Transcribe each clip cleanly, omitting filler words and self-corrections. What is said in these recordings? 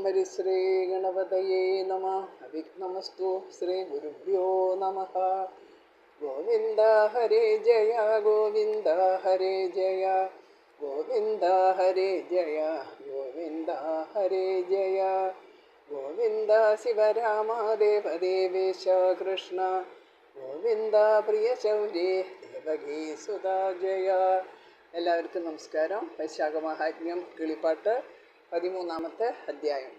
ഹരിശ്രീ ഗണപതയേ നമഃ. അവിഘ്നമസ്തു. ശ്രീ ഗുരുഭ്യോ നമഃ. ഗോവിന്ദ ഹരേ ജയ ഗോവിന്ദ ഹരേ ജയ ഗോവിന്ദ ഹരേ ജയ ഗോവിന്ദ ഹരേ ജയ ഗോവിന്ദ ശിവരാമ ദേവദേവേശ കൃഷ്ണ ഗോവിന്ദ പ്രിയ ശൗര്യേ ദേവകീ സുതാ ജയ. എല്ലാവർക്കും നമസ്കാരം. വൈശാഖ മഹാത്മ്യം കിളിപ്പാട്ട് 13-ാമത്തെ അധ്യായം.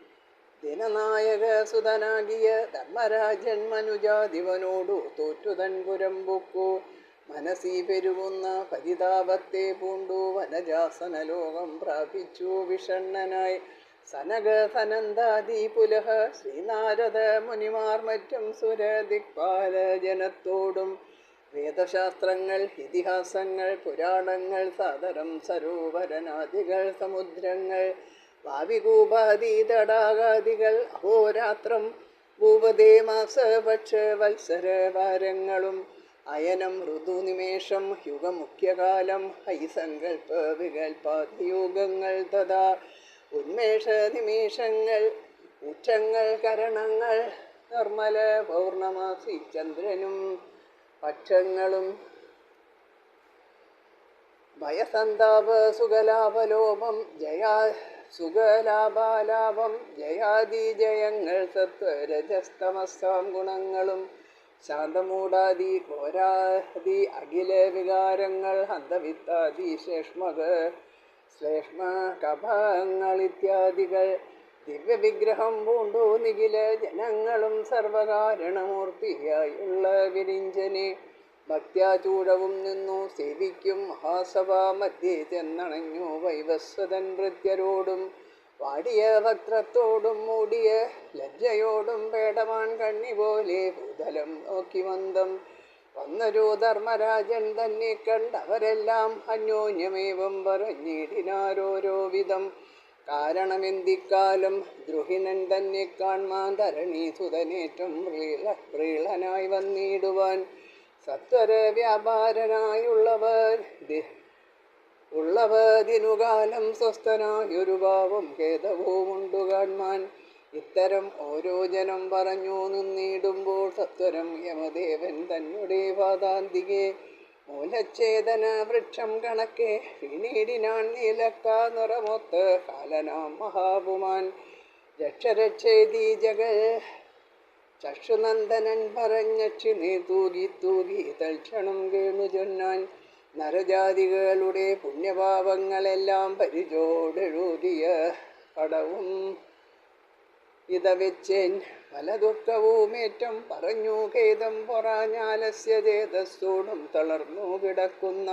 ദിനനായക സുതനാകിയ ധർമ്മരാജൻ മനുജാദിവനോടു തോറ്റുതൻ പുരമ്പുക്കു മനസീ പെരുകുന്ന പരിതാപത്തെ പൂണ്ടു വനജാസനലോകം പ്രാപിച്ചു വിഷണ്ണനായി സനക സനന്ദാദി പുലഹ ശ്രീനാരദ മുനിമാർ മറ്റും സുരദിക്പാല ജനത്തോടും വേദശാസ്ത്രങ്ങൾ ഇതിഹാസങ്ങൾ പുരാണങ്ങൾ സാദരം സരോവരനാദികൾ സമുദ്രങ്ങൾ ഭാവികൂപാദി തടാകാദികൾ അഹോരാത്രം ഭൂപതേ മാസ പക്ഷ വത്സര വാരങ്ങളും അയനം ഋതുനിമേഷം യുഗമുഖ്യകാലം ഹൈസങ്കൽപ്പ വികൽപാദിയോഗങ്ങൾ തഥാ ഉന്മേഷ നിമേഷങ്ങൾ ഉച്ചങ്ങൾ കരണങ്ങൾ നിർമ്മല പൗർണമാസി ചന്ദ്രനും പക്ഷങ്ങളും ഭയസന്താപ സുഖലാഭലോപം സുഖലാഭാലാഭം ജയാദി ജയങ്ങൾ സത്വരജസ്തമസ്താം ഗുണങ്ങളും ശാന്തമൂടാദി ഘോരാദി അഖില വികാരങ്ങൾ ഹന്തവിത്താദി ശ്ലേഷ്മ കഫങ്ങളിത്യാദികൾ ദിവ്യവിഗ്രഹം പൂണ്ടു നിഖില ജനങ്ങളും സർവകാരണമൂർത്തിയായുള്ള വിരിഞ്ചനെ ഭക്ത്യാചൂടവും നിന്നു സേവിക്കും മഹാസഭാ മധ്യേ ചെന്നണഞ്ഞു വൈവസ്വതൻ ഭൃത്യരോടും വാടിയ വക്രത്തോടും മൂടിയ ലജ്ജയോടും പേടമാൻ കണ്ണി പോലെ ഭൂതലം നോക്കി മന്ദം വന്നൊരു ധർമ്മരാജൻ തന്നെ കണ്ടവരെല്ലാം അന്യോന്യമേവം പറഞ്ഞിടിനാരോരോ വിധം. കാരണമെന്തിക്കാലം ദ്രുഹിണൻ തന്നെ കാൺമാൻ ധരണീസുതനേറ്റം പ്രീളനായി വന്നിടുവാൻ സത്വര വ്യാപാരനായുള്ളവതിനുകാലം സ്വസ്ഥനായൊരു ഭാവം ഖേദവുമുണ്ടു കാൺമാൻ. ഇത്തരം ഓരോ ജനം പറഞ്ഞു നിന്നിടുമ്പോൾ സത്വരം യമദേവൻ തന്നെ പാദാന്തികെ മൂലച്ഛേദന വൃക്ഷം കണക്കെ പിന്നീടിനാൻ നീലക്കാ നിറമൊത്ത് കാലനാം മഹാപുമാൻ രക്ഷരക്ഷേദി ജഗൽ ചക്ഷുനന്ദനൻ പറഞ്ഞക്ഷി നീ തൂകി തൂകി തൽക്ഷണം കേണു ചൊന്നാൻ. നരജാതികളുടെ പുണ്യപാപങ്ങളെല്ലാം പരിചോടെഴുതിയ പടവും ഇതവെച്ചേൻ പല ദുഃഖവുമേറ്റം പറഞ്ഞു ഖേദം പൊറാഞ്ഞാലസ്യ ചേതസ്സോടും തളർന്നു കിടക്കുന്ന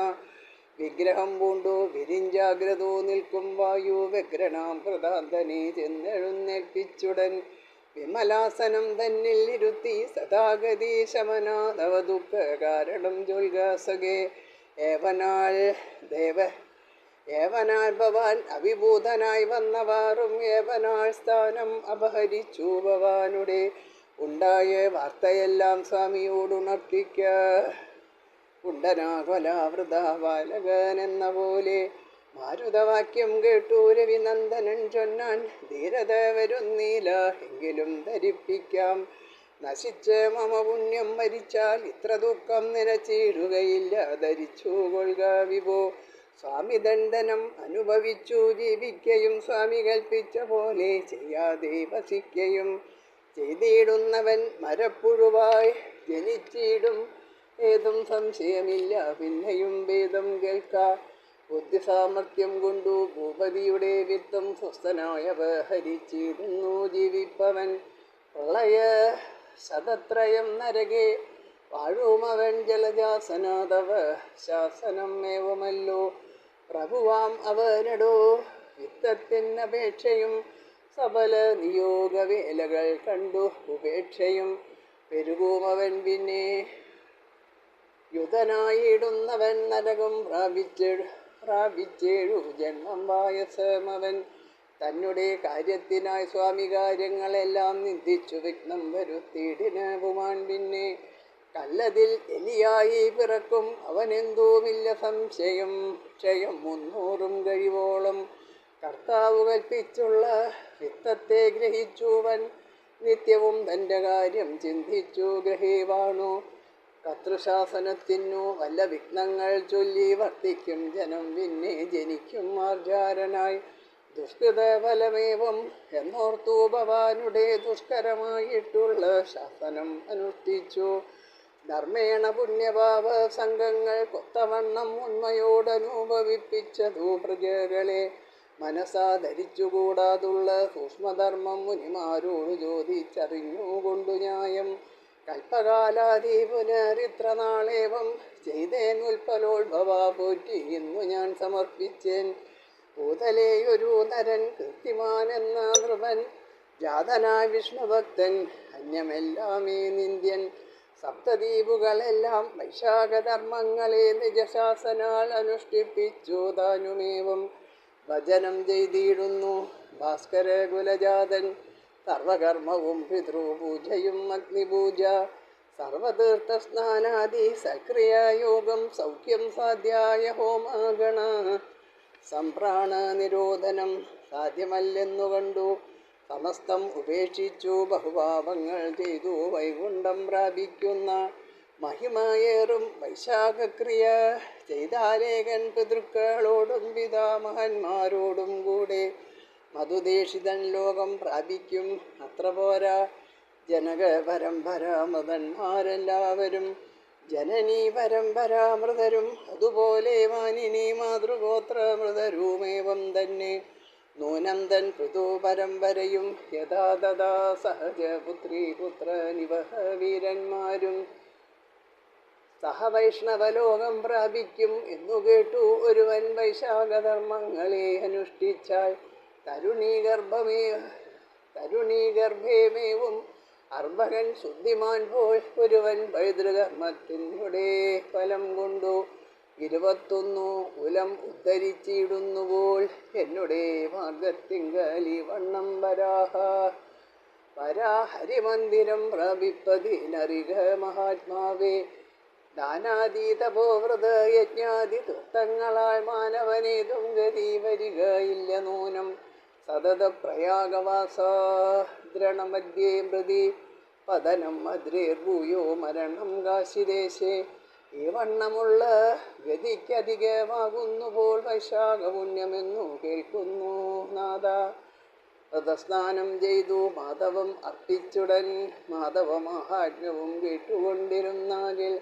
വിഗ്രഹം പൂണ്ടു വിരിഞ്ചാഗ്രതോ നിൽക്കും വായു വ്യഗ്രനാം പ്രതാന്തനെ ചെന്നെഴുന്നേൽപ്പിച്ചുടൻ വിമലാസനം തന്നിൽ ഇരുത്തി സദാഗതി ശമനാദവ ദുഃഖ കാരണം ജോൽഗാസകെ ഏവനാൾ ഭവാൻ അവിഭൂതനായി വന്നവാറും ഏവനാൾ സ്ഥാനം അപഹരിച്ചു ഭവാനുടെ ഉണ്ടായ വാർത്തയെല്ലാം സ്വാമിയോടുണർത്തിക്ക. കുണ്ടനാകൊലാവൃത ബാലകൻ എന്ന പോലെ മാരുതവാക്യം കേട്ടു രവിനന്ദനൻ ചൊന്നാൻ. ധീരത വരുന്നീല എങ്കിലും ധരിപ്പിക്കാം, നശിച്ച് മമ പുണ്യം മരിച്ചാൽ ഇത്ര ദുഃഖം നിനച്ചിടുകയില്ല. ധരിച്ചു കൊള്ളുക വിഭോ. സ്വാമി ദണ്ഡനം അനുഭവിച്ചു ജീവിക്കയും സ്വാമി കൽപ്പിച്ച പോലെ ചെയ്യാതെ വസിക്കയും ചെയ്തിടുന്നവൻ മരപ്പുഴുവായി ജനിച്ചിടും. ഏതും സംശയമില്ല പിന്നെയും ഭേദം കേൾക്കാം. ബുദ്ധിസാമർഥ്യം കൊണ്ടു ഭൂപതിയുടെ വിത്തം സ്വസ്ഥനായവ ഹരിച്ചിടുന്നു ജീവിപ്പവൻ. പ്രളയ ശതത്രയം നരകെ വാഴുമവൻ ജലജാസനാദവ ശാസനം ഏവമല്ലോ. പ്രഭുവാം അവനടോ വിത്തത്തിനപേക്ഷയും സബല നിയോഗവേലകൾ കണ്ടു ഉപേക്ഷയും പെരുകുമവൻ. പിന്നെ യുധനായിടുന്നവൻ നരകം പ്രാപിച്ചേഴു ജന്മം വായസമവൻ. തന്നെ കാര്യത്തിനായി സ്വാമി കാര്യങ്ങളെല്ലാം നിന്ദിച്ചു വിഘ്നം വരുത്തിയിടിന പുമാൻ. പിന്നെ കല്ലതിൽ എലിയായി പിറക്കും അവനെന്തോമില്ല സംശയം. ക്ഷയം 300 കഴിവോളം കർത്താവ് കൽപ്പിച്ചുള്ള വിത്തത്തെ ഗ്രഹിച്ചുവൻ നിത്യവും തൻ്റെ കാര്യം ചിന്തിച്ചു ഗ്രഹീവാണു. കർത്തൃശാസനത്തിനു വല്ല വിഘ്നങ്ങൾ ചൊല്ലി വർത്തിക്കും ജനം പിന്നെ ജനിക്കും ആർജാരനായി. ദുഷ്കൃത ഫലമേവം എന്നോർത്തു ഭവാനുടെ ദുഷ്കരമായിട്ടുള്ള ശാസനം അനുഷ്ഠിച്ചു. ധർമ്മേണ പുണ്യപാപ സംഘങ്ങൾ കൊത്തവണ്ണം ഉണ്മയോടനുഭവിപ്പിച്ചതു പ്രജകളെ. മനസ്സാ ധരിച്ചുകൂടാതുള്ള സൂക്ഷ്മധർമ്മം മുനിമാരോട് ചോദിച്ചറിഞ്ഞുകൊണ്ടു ന്യായം. കൽപ്പകാലാദി പുനരിത്ര നാളേവം ചെയ്തേൻ ഉൽപ്പലോത്ഭവ പോറ്റി ഇന്നു ഞാൻ സമർപ്പിച്ചേൻ. ഭൂതലെയൊരു നരൻ കീർത്തിമാൻ എന്ന നൃപൻ ജാതനായ വിഷ്ണുഭക്തൻ അന്യമെല്ലാമേ നിന്ദ്യൻ. സപ്തദ്വീപുകളെല്ലാം വൈശാഖധർമ്മങ്ങളെ നിജശാസനാൽ അനുഷ്ഠിപ്പിച്ചു താനുമേവം. ഭജനം ചെയ്തിടുന്നു ഭാസ്കര കുലജാതൻ സർവകർമ്മവും പിതൃപൂജയും അഗ്നിപൂജ. സർവതീർത്ഥസ്നാനാദി സക്രിയായോഗം സൗഖ്യം സാധ്യായ ഹോമഗണ. സംപ്രാണ നിരോധനം സാധ്യമല്ലെന്നു കണ്ടു സമസ്തം ഉപേക്ഷിച്ചു ബഹുപാപങ്ങൾ ചെയ്തു വൈകുണ്ഠം പ്രാപിക്കുന്ന മഹിമയേറും വൈശാഖക്രിയ ചെയ്താലേകൻ പിതൃക്കളോടും പിതാമഹന്മാരോടും കൂടെ മധുദേശിതൻ ലോകം പ്രാപിക്കും. അത്ര പോരാ ജനക പരമ്പരാമൃതന്മാരെല്ലാവരും ജനനീ പരമ്പരാമൃതരും അതുപോലെ മാനിനി മാതൃഗോത്രമൃതരുമേവം തന്നെ. നൂനം തൻ പിതൃ പരമ്പരയും യഥാ തഥാ സഹജപുത്രീ പുത്രനിവഹ വീരന്മാരും സഹവൈഷ്ണവലോകം പ്രാപിക്കും എന്നു കേട്ടു ഒരുവൻ വൈശാഖധർമ്മങ്ങളെ അനുഷ്ഠിച്ചാൽ. തരുണീഗർഭേമേവും അർഭകൻ ശുദ്ധിമാൻ പോൽ ഒരുവൻ പൈതൃകർമ്മത്തിനുടെ ഫലം കൊണ്ടു 21 കുലം ഉദ്ധരിച്ചിടുന്നുപോൽ എന്നുടെ മാർഗത്തിങ്കലി വണ്ണം വരാഹരിമന്ദിരം പ്രാപിപ്പതിനറിക മഹാത്മാവേ. ദാനാതീതപോവ്രത യജ്ഞാതി തീർത്ഥങ്ങളാൽ മാനവനേതും ഗതി വരികയില്ല നൂനം. സതത പ്രയാഗവാസാദ്രണമധ്യേ മൃതി പതനം മദ്രേർഭൂയോ മരണം കാശിദേശേ. ഈ വണ്ണമുള്ള ഗതിക്കധികമാകുന്നുപോൽ വൈശാഖപുണ്യമെന്നു കേൾക്കുന്നു നാഥ. വ്രതസ്നാനം ചെയ്തു മാധവം അർപ്പിച്ചുടൻ മാധവമാഹാത്മ്യവും കേട്ടുകൊണ്ടിരുന്നാകിൽ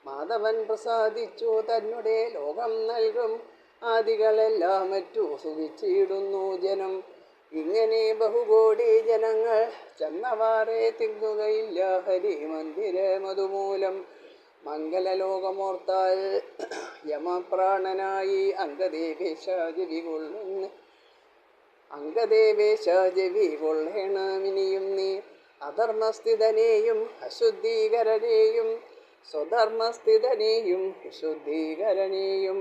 മാധവൻ പ്രസാദിച്ചു തന്നെ ലോകം നൽകും. ആദികളെല്ലാം മറ്റു സുഖിച്ചിടുന്നു ജനം. ഇങ്ങനെ ബഹുകോടി ജനങ്ങൾ ചെന്നവാറെ തിങ്ങുകയില്ല ഹരി മന്ദിരമതുമൂലം. മംഗലലോകമോർത്താൽ യമപ്രാണനായി അംഗദേവേശാജവികൊള്ളേണമിനിയും നീ. അധർമ്മസ്ഥിതനെയും അശുദ്ധീകരനെയും സ്വധർമ്മസ്ഥിതനെയും വിശുദ്ധീകരനെയും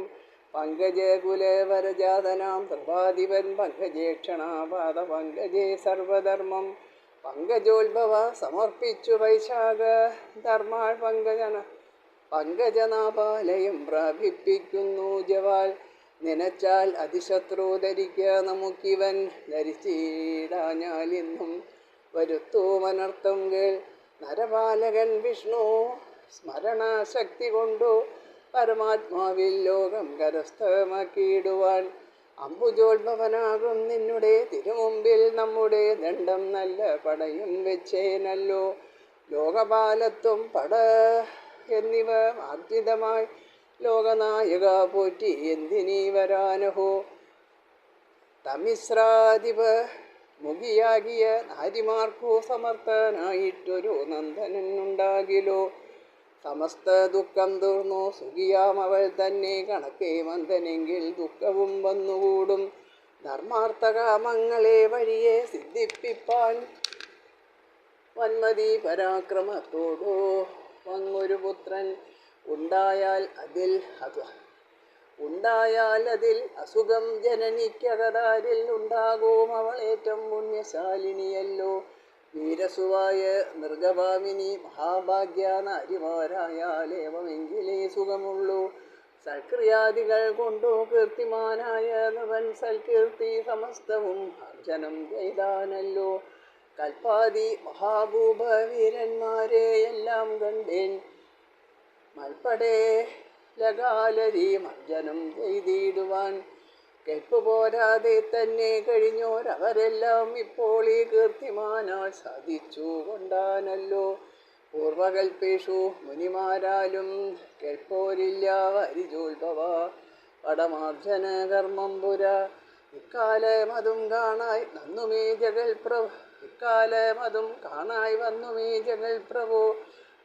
പങ്കജകുലവരജാതനാം സർവാധിപൻ പങ്കജേക്ഷണാപാദ പങ്കജേ സർവധർമ്മം പങ്കജോത്ഭവ സമർപ്പിച്ചു വൈശാഖ ധർമാൾ പങ്കജനാപാലയം പ്രാപിപ്പിക്കുന്നു ജവാൽ. നനച്ചാൽ അതിശത്രു ധരിക്ക നമുക്കിവൻ ധരിച്ചിടാഞ്ഞാലിന്നും വരുത്തുമനർത്ഥം കേൾ. നരപാലകൻ വിഷ്ണു സ്മരണാശക്തി കൊണ്ടു പരമാത്മാവിൽ ലോകം കരസ്ഥമാക്കിയിടുവാൻ അംബുജോത്ഭവനാകും നിന്നുടെ തിരുമുമ്പിൽ നമ്മുടെ ദണ്ഡം നല്ല പടയും വെച്ചേനല്ലോ. ലോകപാലത്വം പട എന്നിവ ആർജിതമായി ലോകനായക പോറ്റി എന്തിനീ വരാനഹോ. തമിശ്രാധിപ മുഖിയാകിയ നാരിമാർക്കു സമർത്ഥനായിട്ടൊരു നന്ദനുണ്ടാകിലോ. സമസ്ത ദുഃഖം തീർന്നു സുഖിയാമവൾ തന്നെ കണക്കേ മന്ദനെങ്കിൽ ദുഃഖവും വന്നുകൂടും. ധർമാർത്ഥകാമങ്ങളെ വഴിയെ സിദ്ധിപ്പിപ്പാൻ വന്മതി പരാക്രമത്തോടു വന്നൊരു പുത്രൻ ഉണ്ടായാൽ അതിൽ അസുഖം ജനനിക്കകതാരിൽ ഉണ്ടാകും. അവളേറ്റം പുണ്യശാലിനിയല്ലോ. വീരസുവായ നിർഗഭാമിനി മഹാഭാഗ്യ നാരിമാരായാലേവമെങ്കിലേ സുഖമുള്ളൂ. സൽക്രിയാദികൾ കൊണ്ടു കീർത്തിമാനായ നവൻ സൽകീർത്തി സമസ്തവും അർജനം ചെയ്താനല്ലോ. കൽപ്പാതി മഹാഭൂപ വീരന്മാരെ എല്ലാം കണ്ടേൻ, മൽപ്പടേ ലകാലരി മർജനം ചെയ്തിടുവാൻ. കെൽപ്പ് പോരാതെ തന്നെ കഴിഞ്ഞോരവരെല്ലാം ഇപ്പോൾ ഈ കീർത്തിമാനാൽ സാധിച്ചു കൊണ്ടാനല്ലോ. പൂർവകൽപ്പേഷു മുനിമാരാലും കേൾപ്പോരില്ല വരിജോത്ഭവ പടമാർജന കർമ്മം പുര. ഇക്കാലമതും കാണായി വന്നുമേ ജഗൽ പ്രഭോ.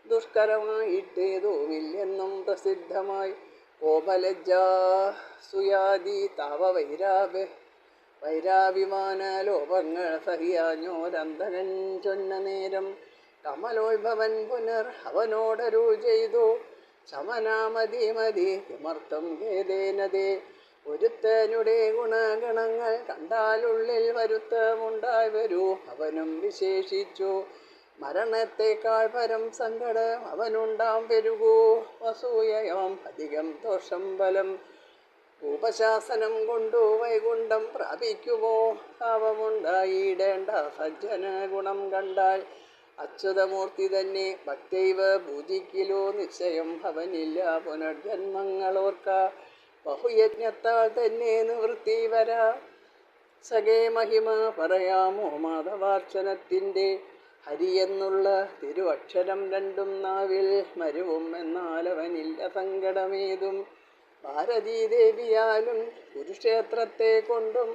ദുഷ്കരമായിട്ടേതുമില്ലെന്നും പ്രസിദ്ധമായി കോപലജ്ജാ സുയാദി താവ വൈരാഭിമാന ലോപങ്ങൾ സഹിയാഞ്ഞോരന്തകൻ ചൊന്ന നേരം. കമലോത്ഭവൻ പുനർ അവനോടരുൾ ചെയ്തു, ശമനാമതി കിമർത്ഥം ഖേദേനതേ. ഒരുത്തനുടെ ഗുണഗണങ്ങൾ കണ്ടാലുള്ളിൽ വരുത്തമുണ്ടായി വരൂ. അവനും വിശേഷിച്ചു മരണത്തെക്കാൾ പരം സങ്കടം അവനുണ്ടാം പെരുകൂ. അസൂയയാം അധികം ദോഷം ഫലം. ഉപശാസനം കൊണ്ടു വൈകുണ്ഠം പ്രാപിക്കുമോ? ഭാവമുണ്ടായിടേണ്ട സജ്ജന ഗുണം കണ്ടാൽ. അച്യുതമൂർത്തി തന്നെ ഭക്തൈവ പൂജിക്കിലോ നിശ്ചയം അവനില്ല പുനർജന്മങ്ങളോർക്ക. ബഹുയജ്ഞത്താൽ തന്നെ നിവൃത്തി വരാ. സഖേ മഹിമ പറയാമോ മാധവാർച്ചനത്തിൻ്റെ? ഹരിയെന്നുള്ള തിരുവക്ഷരം രണ്ടും നാവിൽ മരുവും എന്നാൽ അവനില്ല സങ്കടമേതും. ഭാരതീദേവിയാലും കുരുക്ഷേത്രത്തെ കൊണ്ടും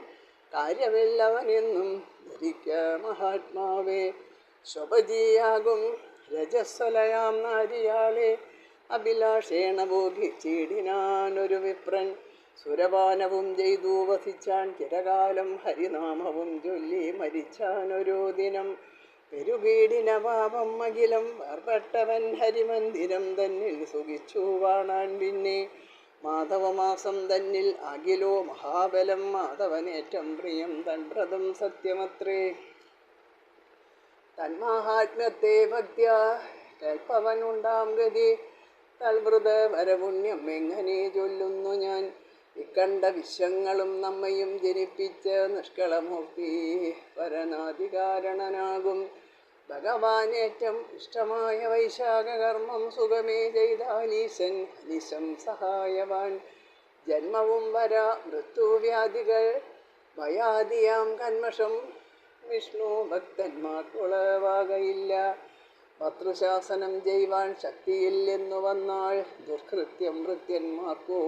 കാര്യമില്ലവനെന്നും ധരിക്ക മഹാത്മാവേ. സ്വപജിയാകും രജസ്വലയാം നാരിയാളെ അഭിലാഷേണ ഭോഗിച്ചിടിനാനൊരു വിപ്രൻ. സുരപാനവും ചെയ്തു വസിച്ചാൻ ചിരകാലം, ഹരിനാമവും ചൊല്ലി മരിച്ചാനൊരു ദിനം. പെരുകീടിന പാപം അഖിലം വേർപെട്ടവൻ ഹരിമന്ദിരം തന്നിൽ സുഖിച്ചു വാണാൻ. പിന്നെ മാധവമാസം തന്നിൽ അഖിലോ മഹാബലം. മാധവനേറ്റം പ്രിയം തൻപ്രദം സത്യമത്രേ. തന്മാഹാത്മ്യത്തെ ഭക്ത്യ കേൾപ്പവനുണ്ടാം ഗതി. തൽവൃത വരപുണ്യം എങ്ങനെ ചൊല്ലുന്നു ഞാൻ. ഇക്കണ്ട വിശ്വങ്ങളും നമ്മയും ജനിപ്പിച്ച നിഷ്കളമൂർത്തി പരനാധികാരണനാകും. ഭഗവാനേറ്റം ഇഷ്ടമായ വൈശാഖകർമ്മം സുഖമേ ചെയ്താലീശൻ അനിശം സഹായവാൻ. ജന്മവും വരാ മൃത്യുവ്യാധികൾ ഭയാദിയാം കന്മഷം വിഷ്ണു ഭക്തന്മാർക്കുളവാകയില്ല. ഭർത്തൃശാസനം ചെയ്യുവാൻ ശക്തിയില്ലെന്നു വന്നാൽ ദുഷ്കൃത്യം ഭൃത്യന്മാർക്കു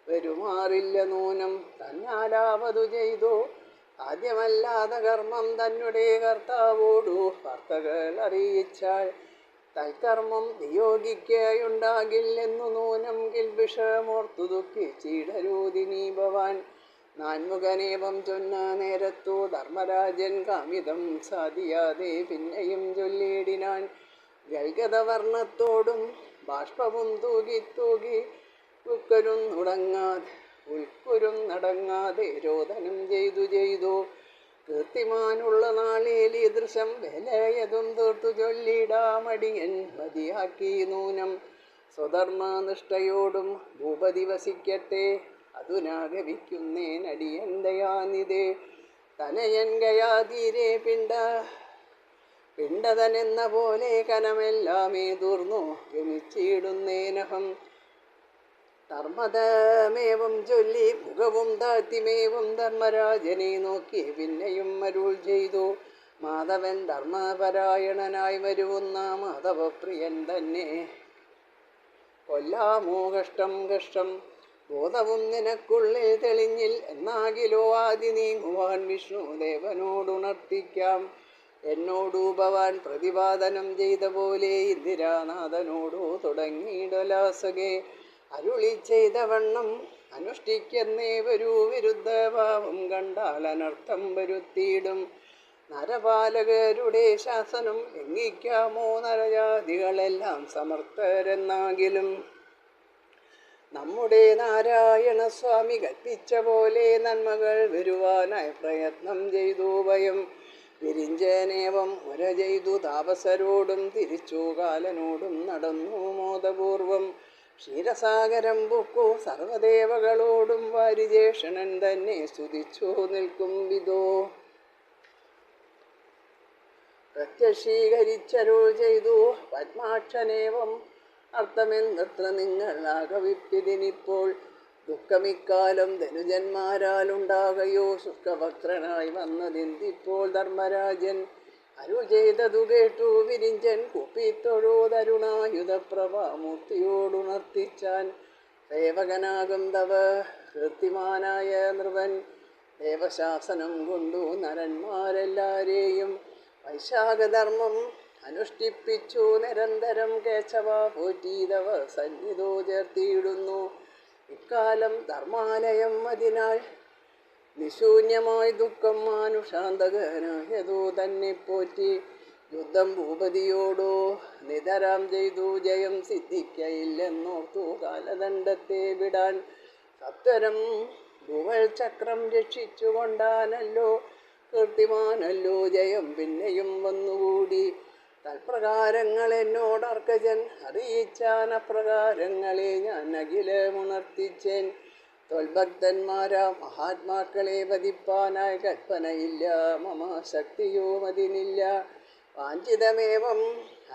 വരുമാറില്ല നൂനം. തന്നാലാവതു ചെയ്തു ആദ്യമല്ലാത കർമ്മം തന്നെ കർത്താവോടു വാർത്തകൾ അറിയിച്ചാൽ. തൽക്കർമ്മം നിയോഗിക്കയുണ്ടാകില്ലെന്നു നൂനം കിൽബിഷമോർത്തു ദുഃഖിച്ചിടരൂതിനീ ഭവാൻ. നാൻമുഖനേവം ചൊന്ന നേരത്തു ധർമ്മരാജൻ കാമിതം സാധിയാതെ പിന്നെയും ചൊല്ലിയിടിനാൻ. ഗൽഗതവർണ്ണത്തോടും ബാഷ്പവും തൂകി തൂകി ഉൾക്കുരുന്നടങ്ങാതെ രോദനം ചെയ്തു കീർത്തിമാനുള്ള നാളിൽ ഈ ദൃശം വിലയതും തീർത്തു ചൊല്ലിടാമടിയൻ മതിയാക്കി നൂനം. സ്വധർമ്മനിഷ്ഠയോടും ഭൂപതി വസിക്കട്ടെ അതുനാഗവിക്കുന്നേനടിയൻ ദയാനിതേ. തനയൻ ഗയാതീരെ പിണ്ടതനെന്ന പോലെ കനമെല്ലാമേ തീർന്നു ഗമിച്ചിടുന്നേനഹം. ധർമ്മതമേവം ചൊല്ലി മുഖവും താഴ്ത്തിമേവും ധർമ്മരാജനെ നോക്കി പിന്നെയും അരുൾ ചെയ്തു. മാധവൻ ധർമ്മപരായണനായി വരുവുന്ന മാധവപ്രിയൻ തന്നെ കൊല്ലാമോ കഷ്ടം. ബോധവും നിനക്കുള്ളിൽ തെളിഞ്ഞിൽ എന്നാകിലോ ആദി നീങ്ങുവാൻ വിഷ്ണു ദേവനോടുണർത്തിക്കാം. എന്നോടു ഭവാൻ പ്രതിപാദനം ചെയ്ത പോലെ ഇന്ദിരാനാഥനോടു തുടങ്ങിയിടലാസകെ. അരുളി ചെയ്ത വണ്ണം അനുഷ്ഠിക്കുന്നേ വരൂ. വിരുദ്ധഭാവം കണ്ടാൽ അനർത്ഥം വരുത്തിയിടും. നരപാലകരുടെ ശാസനം ലംഘിക്കാമോ? നരജാതികളെല്ലാം സമർത്ഥരെന്നാകിലും നമ്മുടെ നാരായണ സ്വാമി കൽപ്പിച്ച പോലെ നന്മകൾ വരുവാനായി പ്രയത്നം ചെയ്തു ഭയം വിരിഞ്ചനേവം മുര ചെയ്തു താപസരോടും തിരിച്ചു കാലനോടും നടന്നു മോദപൂർവം. ക്ഷീരസാഗരം പൊക്കു സർവദേവകളോടും വാരിജേഷണൻ തന്നെ സ്തുതിച്ചു നിൽക്കും വിധോ പ്രത്യക്ഷീകരിച്ചരുൾ ചെയ്തു പത്മാക്ഷനേവം അർത്ഥമെന്നത്ര നിങ്ങൾ ആകവിപ്പിതിനിപ്പോൾ ദുഃഖമിക്കാലം ധനുജന്മാരാലുണ്ടാകയോ ശുഷ്കഭക്തനായി വന്നതെന്തിപ്പോൾ ധർമ്മരാജൻ അരുൾ ചെയ്തതു കേട്ടു വിരിഞ്ചൻ കുപ്പിത്തൊഴോതരുണായുധപ്രഭാമൂർത്തിയോടുണർത്തിച്ചാൻ സേവകനാകും തവ കീർത്തിമാനായ നൃപൻ ദേവശാസനം കൊണ്ടു നരന്മാരെല്ലാരെയും വൈശാഖധർമ്മം അനുഷ്ഠിപ്പിച്ചു നിരന്തരം കേശവ പോറ്റീതവ സന്നിധോ ചേർത്തിയിടുന്നു ഇക്കാലം ധർമാലയം അതിനാൽ നിശൂന്യമായി ദുഃഖം മാനുഷാന്തകനായതോ തന്നെ പോറ്റി യുദ്ധം ഭൂപതിയോടോ നിതരാം ചെയ്തു ജയം സിദ്ധിക്കയില്ലെന്നോർത്തു കാലദണ്ഡത്തെ വിടാൻ സത്വരം ഭൂവൽ ചക്രം രക്ഷിച്ചുകൊണ്ടാനല്ലോ കീർത്തിമാനല്ലോ ജയം പിന്നെയും വന്നുകൂടി തൽപ്രകാരങ്ങൾ എന്നോടർക്കജൻ അറിയിച്ചാൻ അപ്രകാരങ്ങളെ ഞാൻ അഖിലമുണർത്തിച്ചേൻ തൊൽഭക്തന്മാരാ മഹാത്മാക്കളെ വധിപ്പാനായി കൽപ്പനയില്ല മമ ശക്തിയോ അതിനില്ല വാഞ്ചിതമേവം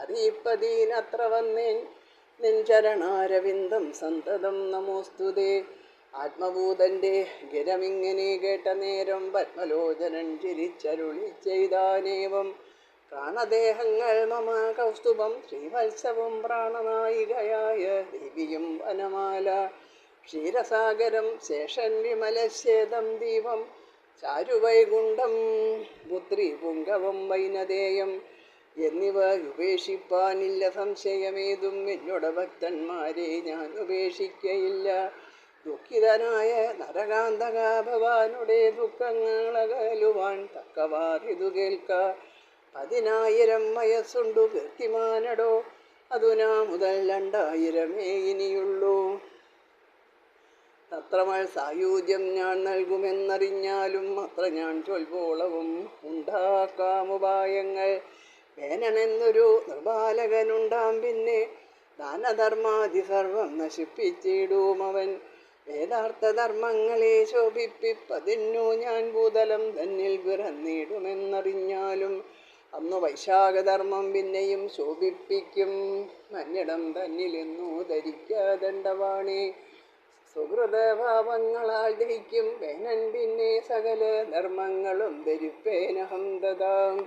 അറിയിപ്പതീനത്ര വന്നേൻ നിൻ ചരണാരവിന്ദം സന്തതം നമോസ്തുതേ ആത്മഭൂതൻ്റെ ഗിരമിങ്ങനെ കേട്ട നേരം പത്മലോചനൻ ചിരിച്ചരുളി ചെയ്താനേവം പ്രാണദേഹങ്ങൾ മമ കൗസ്തുഭം ശ്രീവത്സവും പ്രാണനായികയായ ദേവിയും വനമാല ക്ഷീരസാഗരം ശേഷൻ വിമലശ്വേതം ദീപം ചാരുവൈകുണ്ഠം പുത്രി പുങ്കവം വൈനദേയം എന്നിവ ഉപേക്ഷിപ്പാനില്ല സംശയമേതും എന്നോട് ഭക്തന്മാരെ ഞാൻ ഉപേക്ഷിക്കയില്ല ദുഃഖിതനായ നരകാന്തക ഭവാനുടെ ദുഃഖങ്ങളകലുവാൻ തക്കവാറിതു കേൾക്ക 10,000 വയസ്സുണ്ടു കീർത്തിമാനടോ അതുനാ മുതൽ 2000 ഇനിയുള്ളൂ തത്രമൾ സായൂജ്യം ഞാൻ നൽകുമെന്നറിഞ്ഞാലും അത്ര ഞാൻ ചൊൽവോളവും ഉണ്ടാക്കാമുപായങ്ങൾ വേനനെന്നൊരു നിർബാലകനുണ്ടാം പിന്നെ ദാനധർമാദി സർവം നശിപ്പിച്ചിടുമവൻ വേദാർത്ഥധർമ്മങ്ങളെ ശോഭിപ്പിപ്പതിന്നു ഞാൻ ഭൂതലം തന്നിൽ പിറന്നിടുമെന്നറിഞ്ഞാലും അന്നു വൈശാഖധർമ്മം പിന്നെയും ശോഭിപ്പിക്കും മഞ്ഞിടം തന്നിലെന്നു ധരിക്കാതണ്ടവാണേ സുഹൃതഭാവങ്ങളാൽ ദഹിക്കും വേനൻ പിന്നെ സകല ധർമ്മങ്ങളും ധരിപ്പേനഹം ദദാം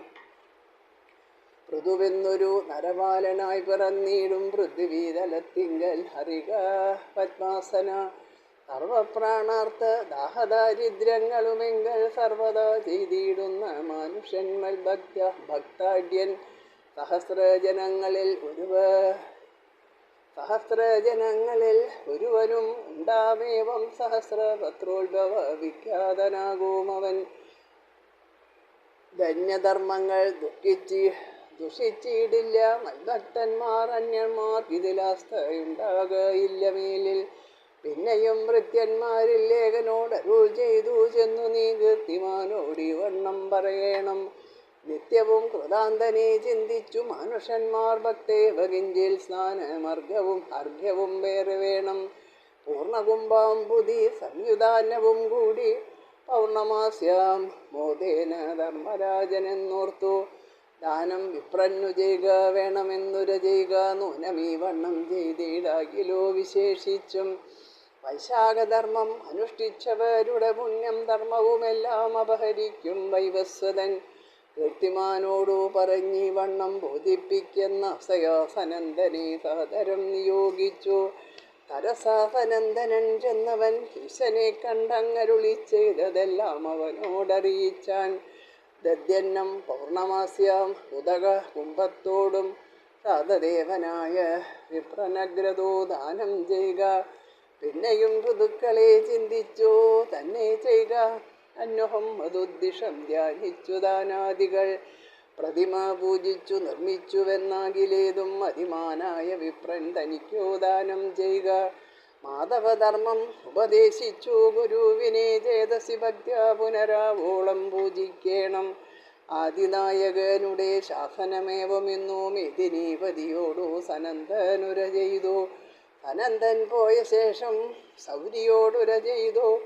പൃഥുവെന്നൊരു നരപാലനായി പിറന്നിടും പൃഥ്വീതലത്തിങ്കൽ ഹരിക പത്മാസന സർവപ്രാണാർത്ഥ ദാഹദാരിദ്ര്യങ്ങളുമെങ്കൽ സർവദാ ചെയ്തിടുന്ന മനുഷ്യന്മൽ ഭക്താഢ്യൻ സഹസ്രജനങ്ങളിൽ ഒരുവനും ഉണ്ടാമേവം സഹസ്രപത്രോത്ഭവ വിഖ്യാതനാകുമവൻ ധന്യധർമ്മങ്ങൾ ദുഷിച്ചിടില്ല മൽഭക്തന്മാർ അന്യന്മാർ ഇതിലാസ്ഥയുണ്ടാകയില്ല മേലിൽ പിന്നെയും ഭൃത്യന്മാരിൽ ലേഖനോടരുൾ ചെയ്തു ചെന്നു നീ കീർത്തിമാനോടി വണ്ണം പറയണം നിത്യവും കൃതാന്തനെ ചിന്തിച്ചു മനുഷ്യന്മാർ ഭക്തേവകിഞ്ചിൽ സ്നാനമർഘവും അർഘ്യവും വേറെ വേണം പൂർണ്ണകുംഭാംബുധി സംയുധാനവും കൂടി പൗർണമാസ്യാം മോദേന ധർമ്മരാജനെന്നോർത്തു ദാനം വിപ്രന്നു ചെയ്യുക വേണമെന്നുര ചെയ്യുക നൂനമീ വണ്ണം ചെയ്തിടാകിലോ വിശേഷിച്ചും വൈശാഖധർമ്മം അനുഷ്ഠിച്ചവരുടെ പുണ്യം ധർമ്മവുമെല്ലാം അപഹരിക്കും വൈവസ്വതൻ കീർത്തിമാനോടു പറഞ്ഞി വണ്ണം ബോധിപ്പിക്കുന്ന സയാസനന്ദനെ സാദരം നിയോഗിച്ചു തരസാസനന്ദനൻ ചെന്നവൻ ഈശനെ കണ്ടങ്ങരുളി ചെയ്തതെല്ലാം അവനോടറിയിച്ചാൻ ദദ്യന്നം പൗർണമാസ്യാം ഉദക കുംഭത്തോടും രാധദേവനായ വിപ്രനഗ്രതോ ദാനം ചെയ്യുക പിന്നെയും ഋതുക്കളെ ചിന്തിച്ചു തന്നെ ചെയ്യുക അന്വഹം മതുദ്ദിഷം ധ്യാനിച്ചു ദാനാദികൾ പ്രതിമ പൂജിച്ചു നിർമ്മിച്ചുവെന്നാകിലേതും അതിമാനായ വിപ്രൻ തനിക്കോ ദാനം ചെയ്യുക മാധവധർമ്മം ഉപദേശിച്ചു ഗുരുവിനെ ചേതസി ഭക്ത്യാ പുനരാവോളം പൂജിക്കേണം ആദിനായകനുടെ ശാസനമേവമെന്നു മേദിനീപതിയോടു സനന്ദനുര ചെയ്തു അനന്തൻ പോയ ശേഷം സൗരിയോടുര ചെയ്തു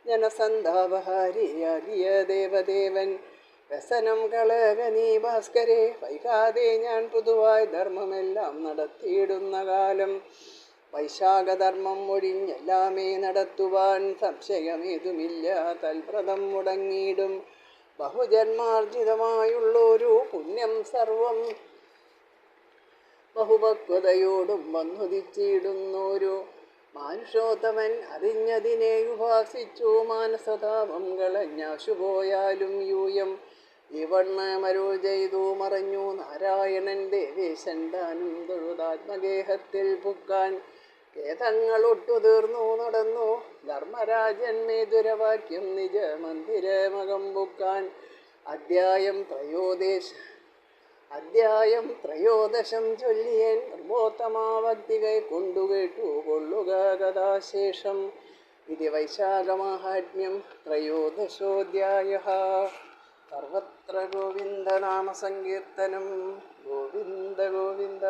ജനസന്താപഹാരിയാകിയ ദേവദേവൻ. വ്യസനം കളക നീ ഭാസ്കരെ, വൈകാതെ ഞാൻ പൊതുവായി ധർമ്മമെല്ലാം നടത്തിയിടുന്ന കാലം. വൈശാഖധർമ്മം ഒഴിഞ്ഞെല്ലാമേ നടത്തുവാൻ സംശയമേതുമില്ല, തൽപ്രദം മുടങ്ങിയിടും. ബഹുജന്മാർജിതമായുള്ളൊരു പുണ്യം സർവം ബഹുപക്വതയോടും വന്നുദിച്ചിടുന്നൊരു മാനുഷോത്തമൻ അറിഞ്ഞതിനെ ഉപാസിച്ചു മാനസതാപം കളഞ്ഞാശുപോയാലും യൂയം. ഇവണ്മരുൾ ചെയ്തു മറഞ്ഞു നാരായണൻ ദേവേശൻ താനും തൊഴുതാത്മഗേഹത്തിൽ പുക്കാൻ. ഖേദങ്ങളൊട്ടു തീർന്നു നടന്നു ധർമ്മരാജൻ മേതുരവാക്യം നിജ മന്ദിരമകം പുക്കാൻ. അധ്യായം ത്രയോദശം ചൊല്ലിയൻ നിർബോധമാഭക്തി കൈക്കൊണ്ടു കേട്ടു കൊള്ളുക കഥാശേഷം. ഇത് വൈശാഖമാഹാത്മ്യം ത്രയോദശോധ്യായഃ. സർവത്ര ഗോവിന്ദനാമസങ്കീർത്തനം. ഗോവിന്ദ ഗോവിന്ദ.